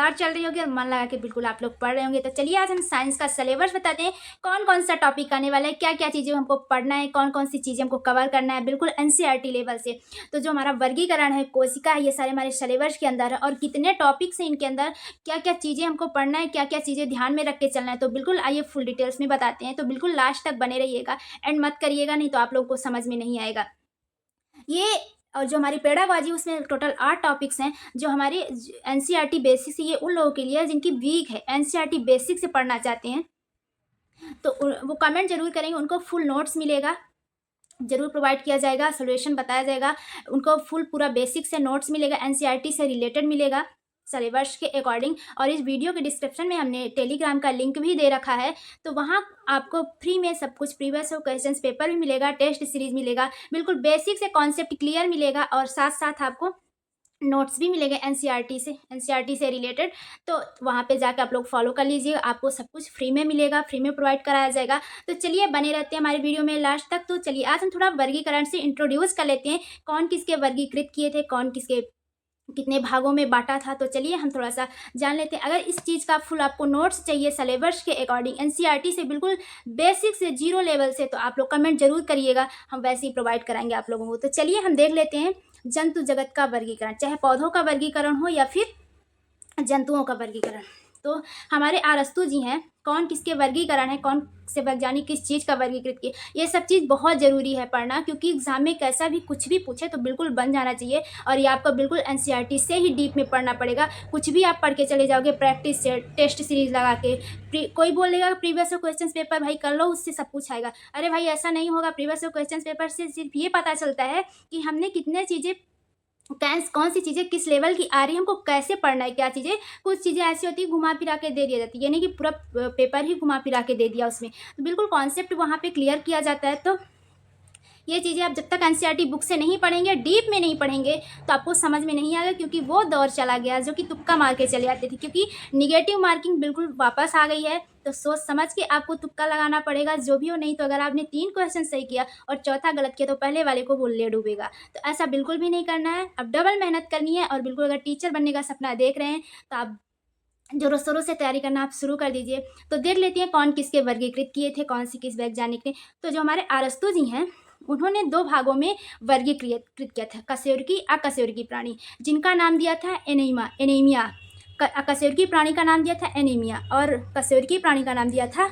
लगातार चल रही होगी और मन लगा के बिल्कुल आप लोग पढ़ रहे होंगे। तो चलिए आज हम साइंस का सिलेबस बताते हैं, कौन कौन सा टॉपिक आने वाला है, क्या क्या चीज़ें हमको पढ़ना है, कौन कौन सी चीज़ें हमको कवर करना है, बिल्कुल एनसीईआरटी लेवल से। तो जो हमारा वर्गीकरण है, कोशिका है, ये सारे हमारे सिलेबस के अंदर है और कितने टॉपिक्स हैं इनके अंदर, क्या क्या चीज़ें हमको पढ़ना है, क्या क्या चीज़ें ध्यान में रख के चलना है। तो बिल्कुल आइए फुल डिटेल्स में बताते हैं। तो बिल्कुल लास्ट तक बने रहिएगा, एंड मत करिएगा, नहीं तो आप लोगों को समझ में नहीं आएगा। ये और जो हमारी पेडागॉजी उसमें टोटल 8 टॉपिक्स हैं जो हमारे एनसीईआरटी बेसिक्स, ये उन लोगों के लिए है जिनकी वीक है, एनसीईआरटी बेसिक से पढ़ना चाहते हैं। तो वो कमेंट जरूर करेंगे, उनको फुल नोट्स मिलेगा, जरूर प्रोवाइड किया जाएगा, सोल्यूशन बताया जाएगा, उनको फुल पूरा बेसिक से नोट्स मिलेगा, एनसीईआरटी से रिलेटेड मिलेगा सिलेबस के अकॉर्डिंग। और इस वीडियो के डिस्क्रिप्शन में हमने टेलीग्राम का लिंक भी दे रखा है, तो वहाँ आपको फ्री में सब कुछ, प्रीवियस क्वेश्चन पेपर भी मिलेगा, टेस्ट सीरीज मिलेगा, बिल्कुल बेसिक से कॉन्सेप्ट क्लियर मिलेगा और साथ साथ आपको नोट्स भी मिलेंगे एनसीईआरटी से रिलेटेड। तो वहाँ पे जाकर आप लोग फॉलो कर लीजिए, आपको सब कुछ फ्री में मिलेगा, फ्री में प्रोवाइड कराया जाएगा। तो चलिए बने रहते हैं हमारे वीडियो में लास्ट तक। तो चलिए आज हम थोड़ा वर्गीकरण से इंट्रोड्यूस कर लेते हैं, कौन किसके वर्गीकृत किए थे, कौन किसके कितने भागों में बांटा था। तो चलिए हम थोड़ा सा जान लेते हैं। अगर इस चीज़ का फुल आपको नोट्स चाहिए सिलेबस के अकॉर्डिंग, एनसीईआरटी से बिल्कुल बेसिक से जीरो लेवल से, तो आप लोग कमेंट जरूर करिएगा, हम वैसे ही प्रोवाइड कराएंगे आप लोगों को। तो चलिए हम देख लेते हैं जंतु जगत का वर्गीकरण, चाहे पौधों का वर्गीकरण हो या फिर जंतुओं का वर्गीकरण। तो हमारे अरस्तु जी हैं, कौन किसके वर्गीकरण है, कौन से वैज्ञानिक किस चीज़ का वर्गीकृत किए, ये सब चीज़ बहुत ज़रूरी है पढ़ना, क्योंकि एग्जाम में कैसा भी कुछ भी पूछे तो बिल्कुल बन जाना चाहिए। और ये आपको बिल्कुल एनसीईआरटी से ही डीप में पढ़ना पड़ेगा, कुछ भी आप पढ़ के चले जाओगे प्रैक्टिस से, टेस्ट सीरीज लगा के। कोई बोलेगा प्रीवियस क्वेश्चन पेपर भाई कर लो, उससे सब कुछ आएगा। अरे भाई ऐसा नहीं होगा, प्रीवियस क्वेश्चन पेपर से सिर्फ ये पता चलता है कि हमने कितने चीज़ें, कौन सी चीज़ें किस लेवल की आ रही है, हमको कैसे पढ़ना है, क्या चीज़ें, कुछ चीज़ें ऐसी होती है घुमा फिरा के दे दिया जाती है, यानी कि पूरा पेपर ही घुमा फिरा के दे दिया उसमें। तो बिल्कुल कॉन्सेप्ट वहाँ पे क्लियर किया जाता है। तो ये चीज़ें आप जब तक एनसीईआरटी बुक से नहीं पढ़ेंगे, डीप में नहीं पढ़ेंगे, तो आपको समझ में नहीं आएगा, क्योंकि वो दौर चला गया जो कि तुक्का मार के चले जाते थे, क्योंकि निगेटिव मार्किंग बिल्कुल वापस आ गई है। तो सोच समझ के आपको तुक्का लगाना पड़ेगा, जो भी हो। नहीं तो अगर आपने 3 क्वेश्चन सही किया और चौथा गलत किया तो पहले वाले को वो ले डूबेगा। तो ऐसा बिल्कुल भी नहीं करना है, अब डबल मेहनत करनी है। और बिल्कुल अगर टीचर बनने का सपना देख रहे हैं तो आप जोरों शोरों से तैयारी करना आप शुरू कर दीजिए। तो देख लेते हैं कौन किसके वर्गीकृत किए थे, कौन सी किस वैज्ञानिक ने। तो जो हमारे अरस्तु जी हैं, उन्होंने 2 भागों में वर्गीकृत किया था, कशेरुकी अकशेरुकी प्राणी, जिनका नाम दिया था एनीमिया। अकशेरुकी प्राणी का नाम दिया था एनीमिया और कशेरुकी प्राणी का नाम दिया था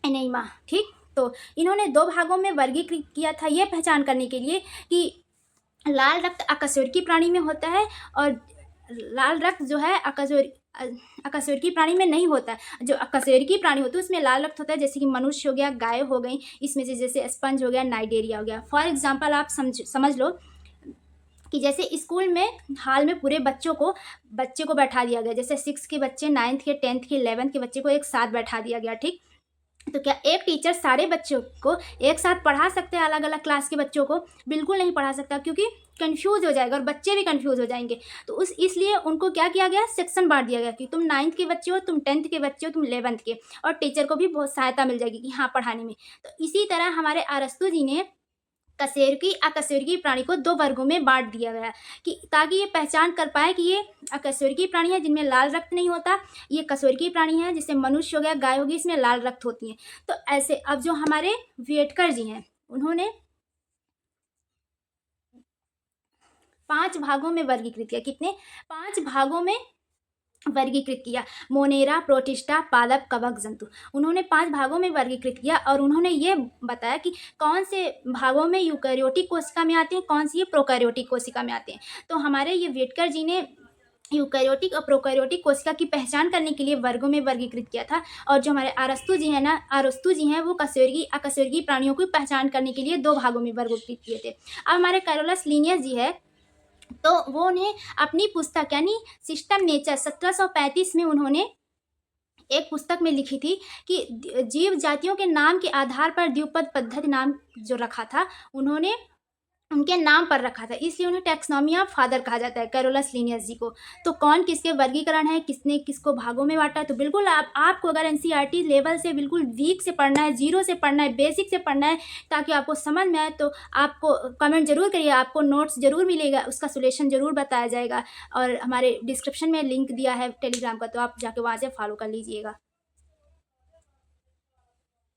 एनीमा। ठीक, तो इन्होंने 2 भागों में वर्गीकृत किया था, ये पहचान करने के लिए कि लाल रक्त अकशेरुकी प्राणी में होता है और लाल रक्त जो है अकशेरुकी प्राणी में नहीं होता। जो अकशेरुकी प्राणी होता है उसमें लाल रक्त होता है, जैसे कि मनुष्य हो गया, गाय हो गई, इसमें से जैसे स्पंज हो गया, नाइडेरिया हो गया। फॉर एग्जांपल आप समझ लो कि जैसे स्कूल में हाल में पूरे बच्चे को बैठा दिया गया, जैसे 6 के बच्चे, 9th के, 10th के, 11th के बच्चे को एक साथ बैठा दिया गया। ठीक, तो क्या एक टीचर सारे बच्चों को एक साथ पढ़ा सकते हैं? अलग अलग क्लास के बच्चों को बिल्कुल नहीं पढ़ा सकता, क्योंकि कंफ्यूज हो जाएगा और बच्चे भी कंफ्यूज हो जाएंगे। तो इसलिए उनको क्या किया गया, सेक्शन बांट दिया गया कि तुम 9th के बच्चे हो, तुम 10th के बच्चे हो, तुम 11th के, और टीचर को भी बहुत सहायता मिल जाएगी कि हाँ पढ़ाने में। तो इसी तरह हमारे अरस्तु जी ने कशेरुकी अकशेरुकी प्राणी को 2 वर्गों में बांट दिया गया, कि ताकि ये पहचान कर पाए कि ये अकशेरुकी प्राणी है जिनमें लाल रक्त नहीं होता, ये कशेरुकी प्राणी है जैसे मनुष्य हो गया, गाय होगी, इसमें लाल रक्त होती है। तो ऐसे अब जो हमारे वेटकर जी हैं, उन्होंने 5 भागों में वर्गीकृत किया। कितने? 5 भागों में वर्गीकृत किया। मोनेरा, प्रोटिस्टा, पादप, कवक जंतु, उन्होंने 5 भागों में वर्गीकृत किया। और उन्होंने ये बताया कि कौन से भागों में यूकैरियोटिक कोशिका में आते हैं, कौन सी ये प्रोकैरियोटिक कोशिका में आते हैं। तो हमारे ये वेटकर जी ने यूकैरियोटिक और प्रोकैरियोटिक कोशिका की पहचान करने के लिए वर्गों में वर्गीकृत किया था। और जो हमारे अरस्तु जी हैं वो कशेरुकी अकशेरुकी प्राणियों की पहचान करने के लिए 2 भागों में वर्गीकृत किए थे। अब हमारे कैरोलस लिनियस जी है, तो वो उन्हें अपनी पुस्तक यानी सिस्टम नेचर 1735 में उन्होंने एक पुस्तक में लिखी थी कि जीव जातियों के नाम के आधार पर द्विपद पद्धति नाम जो रखा था उन्होंने उनके नाम पर रखा था, इसलिए उन्हें टैक्सोनॉमी ऑफ फादर कहा जाता है, कैरोलस लिनियस जी को। तो कौन किसके वर्गीकरण है, किसने किसको भागों में बांटा, तो बिल्कुल आपको अगर एनसीईआरटी लेवल से बिल्कुल वीक से पढ़ना है, जीरो से पढ़ना है, बेसिक से पढ़ना है, ताकि आपको समझ में आए, तो आपको कमेंट जरूर करिए, आपको नोट्स जरूर मिलेगा, उसका सोल्यूशन जरूर बताया जाएगा। और हमारे डिस्क्रिप्शन में लिंक दिया है टेलीग्राम का, तो आप जाके वहाँ से फॉलो कर लीजिएगा।